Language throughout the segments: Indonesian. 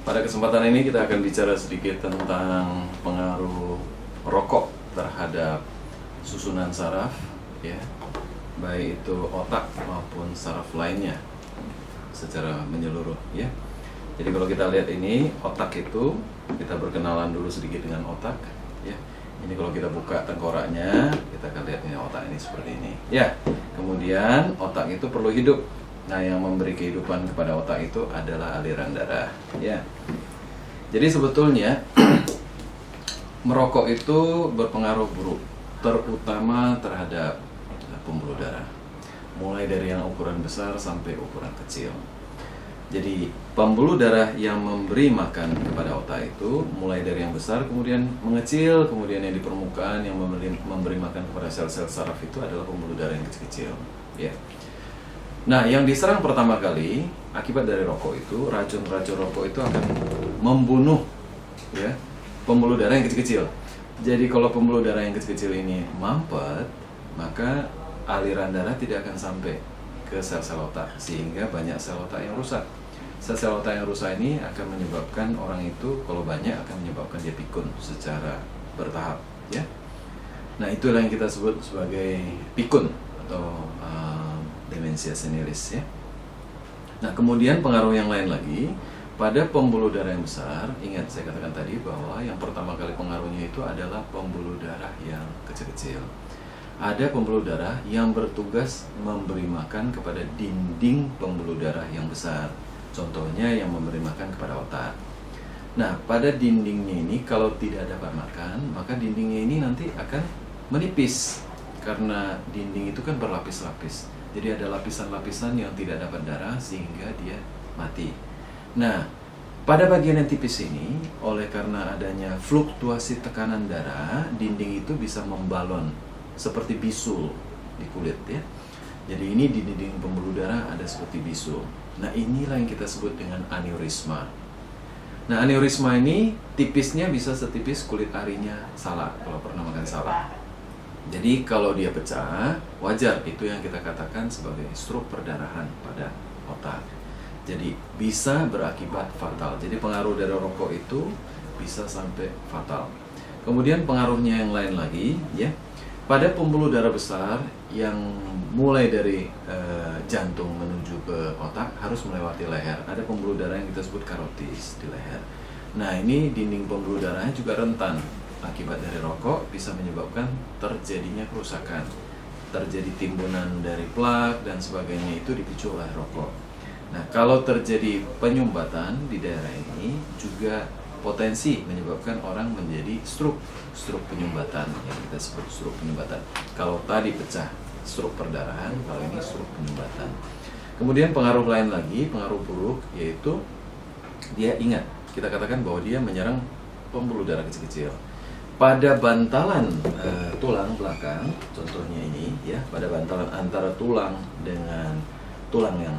Pada kesempatan ini kita akan bicara sedikit tentang pengaruh rokok terhadap susunan saraf, ya, baik itu otak maupun saraf lainnya secara menyeluruh, ya. Jadi kalau kita lihat ini otak itu, kita berkenalan dulu sedikit dengan otak, ya. Ini kalau kita buka tengkoraknya, kita akan lihat ini otak ini seperti ini, ya. Kemudian otak itu perlu hidup. Nah, yang memberi kehidupan kepada otak itu adalah aliran darah, ya. Jadi sebetulnya merokok itu berpengaruh buruk, terutama terhadap pembuluh darah. Mulai dari yang ukuran besar sampai ukuran kecil. Jadi pembuluh darah yang memberi makan kepada otak itu mulai dari yang besar kemudian mengecil, kemudian yang di permukaan yang memberi makan kepada sel-sel saraf itu adalah pembuluh darah yang kecil-kecil, ya. Nah, yang diserang pertama kali akibat dari rokok itu, racun-racun rokok itu akan membunuh, ya, pembuluh darah yang kecil-kecil. Jadi kalau pembuluh darah yang kecil-kecil ini mampet, maka aliran darah tidak akan sampai ke sel-sel otak, sehingga banyak sel otak yang rusak. Sel-sel otak yang rusak ini akan menyebabkan orang itu, kalau banyak, akan menyebabkan dia pikun secara bertahap, ya. Nah, itulah yang kita sebut sebagai pikun atau demensia senilis, ya. Nah, kemudian pengaruh yang lain lagi pada pembuluh darah yang besar. Ingat saya katakan tadi bahwa yang pertama kali pengaruhnya itu adalah pembuluh darah yang kecil-kecil. Ada pembuluh darah yang bertugas memberi makan kepada dinding pembuluh darah yang besar. Contohnya yang memberi makan kepada otak. Nah, pada dindingnya ini kalau tidak dapat makan, maka dindingnya ini nanti akan menipis. Karena dinding itu kan berlapis-lapis. Jadi ada lapisan-lapisan yang tidak dapat darah sehingga dia mati. Nah, pada bagian yang tipis ini, oleh karena adanya fluktuasi tekanan darah, dinding itu bisa membalon seperti bisul di kulit, ya. Jadi ini di dinding pembuluh darah ada seperti bisul. Nah, inilah yang kita sebut dengan aneurisma. Nah, aneurisma ini tipisnya bisa setipis kulit arinya salak, kalau pernah makan salak. Jadi kalau dia pecah, wajar, itu yang kita katakan sebagai stroke perdarahan pada otak. Jadi bisa berakibat fatal. Jadi pengaruh dari rokok itu bisa sampai fatal. Kemudian pengaruhnya yang lain lagi, ya. Pada pembuluh darah besar yang mulai dari jantung menuju ke otak harus melewati leher. Ada pembuluh darah yang kita sebut karotis di leher. Nah, ini dinding pembuluh darahnya juga rentan. Akibat dari rokok bisa menyebabkan terjadinya kerusakan, terjadi timbunan dari plak dan sebagainya, itu dipicu oleh rokok. Nah, kalau terjadi penyumbatan di daerah ini juga potensi menyebabkan orang menjadi stroke penyumbatan, yang kita sebut stroke penyumbatan. Kalau tadi pecah stroke perdarahan, kalau ini stroke penyumbatan. Kemudian pengaruh lain lagi, pengaruh buruk, yaitu dia ingat, kita katakan bahwa dia menyerang pembuluh darah kecil-kecil. Pada bantalan tulang belakang, contohnya ini, ya, pada bantalan antara tulang dengan tulang yang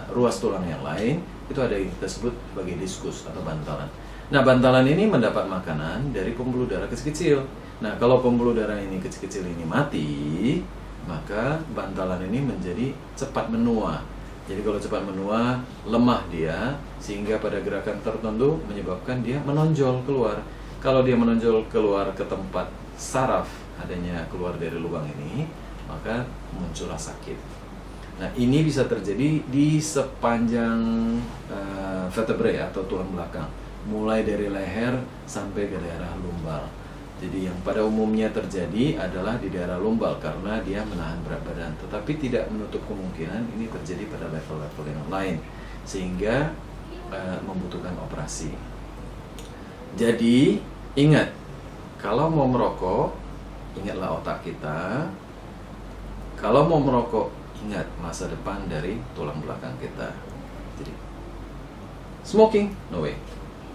ruas tulang yang lain, itu ada yang kita sebut sebagai diskus atau bantalan. Nah, bantalan ini mendapat makanan dari pembuluh darah kecil-kecil. Nah, kalau pembuluh darah ini kecil-kecil ini mati, maka bantalan ini menjadi cepat menua. Jadi kalau cepat menua, lemah dia, sehingga pada gerakan tertentu menyebabkan dia menonjol keluar. Kalau dia menonjol keluar ke tempat saraf, adanya keluar dari lubang ini, maka muncullah sakit. Nah, ini bisa terjadi di sepanjang vertebrae atau tulang belakang, mulai dari leher sampai ke daerah lumbal. Jadi yang pada umumnya terjadi adalah di daerah lumbal karena dia menahan berat badan. Tetapi tidak menutup kemungkinan ini terjadi pada level-level yang lain, sehingga membutuhkan operasi. Jadi ingat, kalau mau merokok, ingatlah otak kita. Kalau mau merokok, ingat masa depan dari tulang belakang kita. Jadi smoking, no way.